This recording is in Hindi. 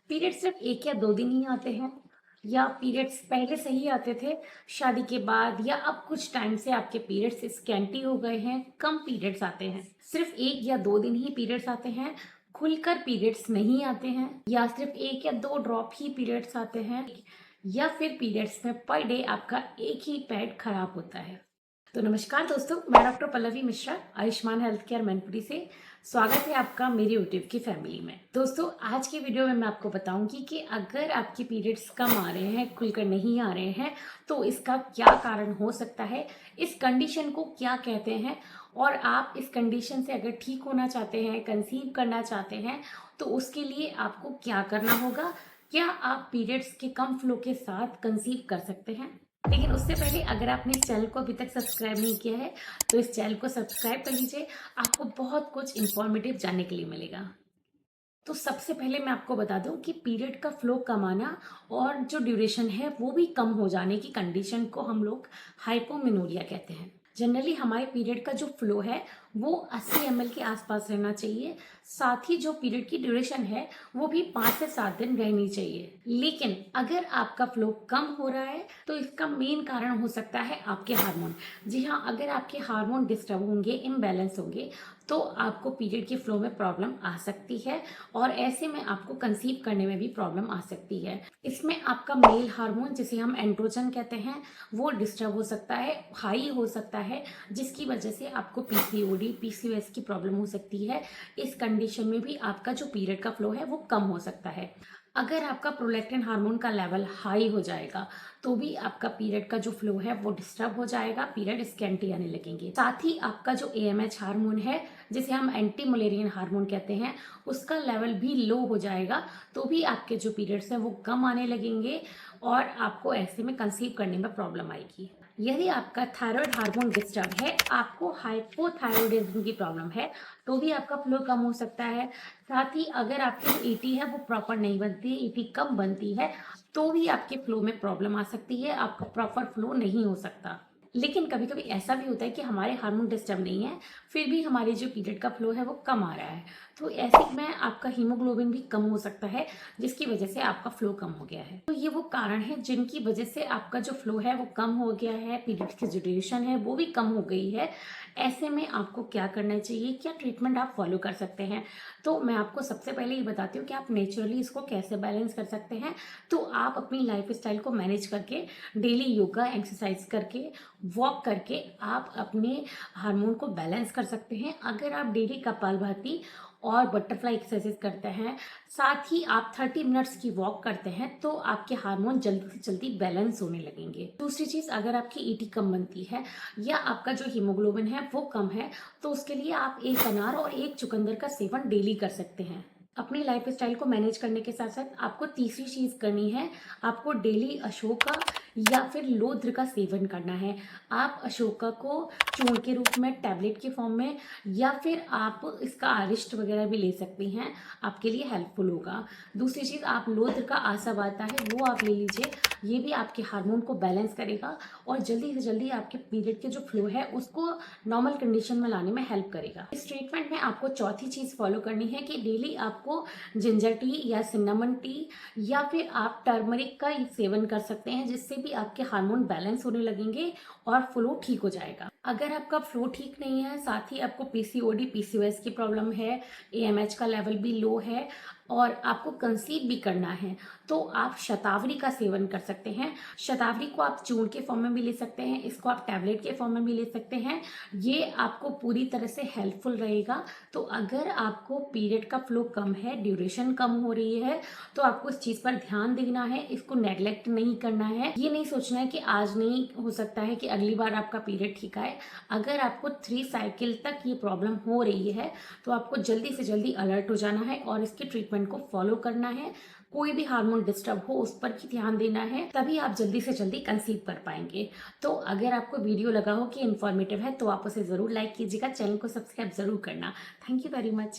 पीरियड सिर्फ 1 या 2 दिन ही आते हैं या पीरियड्स पहले से ही आते थे शादी के बाद, या अब कुछ टाइम से आपके पीरियड्स स्कैंटी हो गए हैं, कम पीरियड्स आते हैं? सिर्फ 1 या 2 दिन ही पीरियड्स आते हैं, खुलकर पीरियड्स नहीं आते हैं, या सिर्फ 1 या 2 ड्रॉप ही पीरियड्स आते हैं, या फिर पीरियड्स में पर डे आपका एक ही पैड खराब होता है? तो नमस्कार दोस्तों, मैं doctor Pallavi Mishra, Ayushman health care Mainpuri से। स्वागत है आपका मेरी यूट्यूब की फैमिली में। दोस्तों, आज की वीडियो में मैं आपको बताऊंगी कि अगर आपके पीरियड्स कम आ रहे हैं, खुलकर नहीं आ रहे हैं, तो इसका क्या कारण हो सकता है, इस कंडीशन को क्या कहते हैं, और आप इस कंडीशन से अगर ठीक होना चाहते हैं, कंसीव करना चाहते हैं, तो उसके लिए आपको क्या करना होगा। क्या आप पीरियड्स के कम फ्लो के साथ कंसीव कर सकते हैं? लेकिन उससे पहले अगर आपने इस चैनल को अभी तक सब्सक्राइब नहीं किया है, तो इस चैनल को सब्सक्राइब कर लीजिए। आपको बहुत कुछ इन्फॉर्मेटिव जानने के लिए मिलेगा। तो सबसे पहले मैं आपको बता दूं कि पीरियड का फ्लो कम आना और जो ड्यूरेशन है वो भी कम हो जाने की कंडीशन को हम लोग हाइपोमेनोरिया कहते हैं। जनरली हमारे पीरियड का जो फ्लो है वो 80 ml के आसपास रहना चाहिए। साथ ही जो पीरियड की ड्यूरेशन है वो भी 5 से 7 दिन रहनी चाहिए। लेकिन अगर आपका फ्लो कम हो रहा है तो इसका मेन कारण हो सकता है आपके हार्मोन। जी हाँ, अगर आपके हार्मोन डिस्टर्ब होंगे, इम्बैलेंस होंगे, तो आपको पीरियड के फ्लो में प्रॉब्लम आ सकती है और ऐसे में आपको कंसीव करने में भी प्रॉब्लम आ सकती है। इसमें आपका मेल हार्मोन, जिसे हम एंड्रोजन कहते हैं, वो डिस्टर्ब हो सकता है, हाई हो सकता है, जिसकी वजह से आपको पीसीओडी, पीसीओएस की प्रॉब्लम हो सकती है। इस कंडीशन में भी आपका जो पीरियड का फ्लो है वो कम हो सकता है। अगर आपका प्रोलैक्टिन हार्मोन का लेवल हाई हो जाएगा तो भी आपका पीरियड का जो फ्लो है वो डिस्टर्ब हो जाएगा, पीरियड स्कैंटी आने लगेंगे। साथ ही आपका जो एएमएच हार्मोन है, जिसे हम एंटी मलेरियन हार्मोन कहते हैं, उसका लेवल भी लो हो जाएगा, तो भी आपके जो पीरियड्स हैं वो कम आने लगेंगे और आपको ऐसे में कंसीव करने में प्रॉब्लम आएगी। यदि आपका थायराइड हार्मोन डिस्टर्ब है, आपको हाइपोथायरॉयडिज्म की प्रॉब्लम है, तो भी आपका फ्लो कम हो सकता है। साथ ही अगर आपकी जो ईटी है वो प्रॉपर नहीं बनती है, ईटी कम बनती है, तो भी आपके फ्लो में प्रॉब्लम आ सकती है, आपका प्रॉपर फ्लो नहीं हो सकता। लेकिन कभी कभी ऐसा भी होता है कि हमारे हार्मोन डिस्टर्ब नहीं है, फिर भी हमारे जो पीरियड का फ्लो है वो कम आ रहा है, तो ऐसे में आपका हीमोग्लोबिन भी कम हो सकता है, जिसकी वजह से आपका फ्लो कम हो गया है। तो ये वो कारण है जिनकी वजह से आपका जो फ्लो है वो कम हो गया है, पीरियड की जो ड्यूरेशन है वो भी कम हो गई है। ऐसे में आपको क्या करना चाहिए, क्या ट्रीटमेंट आप फॉलो कर सकते हैं? तो मैं आपको सबसे पहले ये बताती हूँ कि आप नेचुरली इसको कैसे बैलेंस कर सकते हैं। तो आप अपनी लाइफ स्टाइल को मैनेज करके, डेली योगा एक्सरसाइज करके, वॉक करके आप अपने हार्मोन को बैलेंस कर सकते हैं। अगर आप डेली कपालभाति और बटरफ्लाई एक्सरसाइज करते हैं, साथ ही आप 30 मिनट्स की वॉक करते हैं, तो आपके हार्मोन जल्दी से जल्दी बैलेंस होने लगेंगे। दूसरी चीज, अगर आपकी ईटी कम बनती है या आपका जो हीमोग्लोबिन है वो कम है, तो उसके लिए आप एक अनार और एक चुकंदर का सेवन डेली कर सकते हैं। अपनी लाइफ स्टाइल को मैनेज करने के साथ साथ आपको तीसरी चीज करनी है, आपको डेली अशोका या फिर लोध्र का सेवन करना है। आप अशोका को चूर्ण के रूप में, टैबलेट के फॉर्म में, या फिर आप इसका आरिष्ट वगैरह भी ले सकती हैं, आपके लिए हेल्पफुल होगा। दूसरी चीज, आप लोध्र का आसव आता है वो आप ले लीजिए, ये भी आपके हार्मोन को बैलेंस करेगा और जल्दी से जल्दी आपके पीरियड के जो फ्लो है उसको नॉर्मल कंडीशन में लाने में हेल्प करेगा। इस ट्रीटमेंट में आपको चौथी चीज फॉलो करनी है कि डेली आपको जिंजर टी या सिन्नामन टी या फिर आप टर्मरिक का सेवन कर सकते हैं, जिससे भी आपके हार्मोन बैलेंस होने लगेंगे और फ्लो ठीक हो जाएगा। अगर आपका फ्लो ठीक नहीं है, साथ ही आपको पीसीओडी, पीसीओएस की प्रॉब्लम है, एएमएच का लेवल भी लो है और आपको कंसीव भी करना है, तो आप शतावरी का सेवन कर सकते हैं। शतावरी को आप चूर्ण के फॉर्म में भी ले सकते हैं, इसको आप टैबलेट के फॉर्म में भी ले सकते हैं। ये आपको पूरी तरह से हेल्पफुल रहेगा। तो अगर आपको पीरियड का फ्लो कम है, ड्यूरेशन कम हो रही है, तो आपको इस चीज पर ध्यान देना है, इसको नेग्लेक्ट नहीं करना है। ये नहीं सोचना है कि आज नहीं हो सकता है कि अगली बार आपका पीरियड ठीक आए। अगर आपको 3 साइकिल तक ये प्रॉब्लम हो रही है, तो आपको जल्दी से जल्दी अलर्ट हो जाना है और इसके ट्रीटमेंट को फॉलो करना है। कोई भी हार्मोन डिस्टर्ब हो उस पर भी ध्यान देना है, तभी आप जल्दी से जल्दी कंसीव कर पाएंगे। तो अगर आपको वीडियो लगा हो कि इन्फॉर्मेटिव है, तो आप उसे जरूर लाइक कीजिएगा, चैनल को सब्सक्राइब जरूर करना। Thank you very much.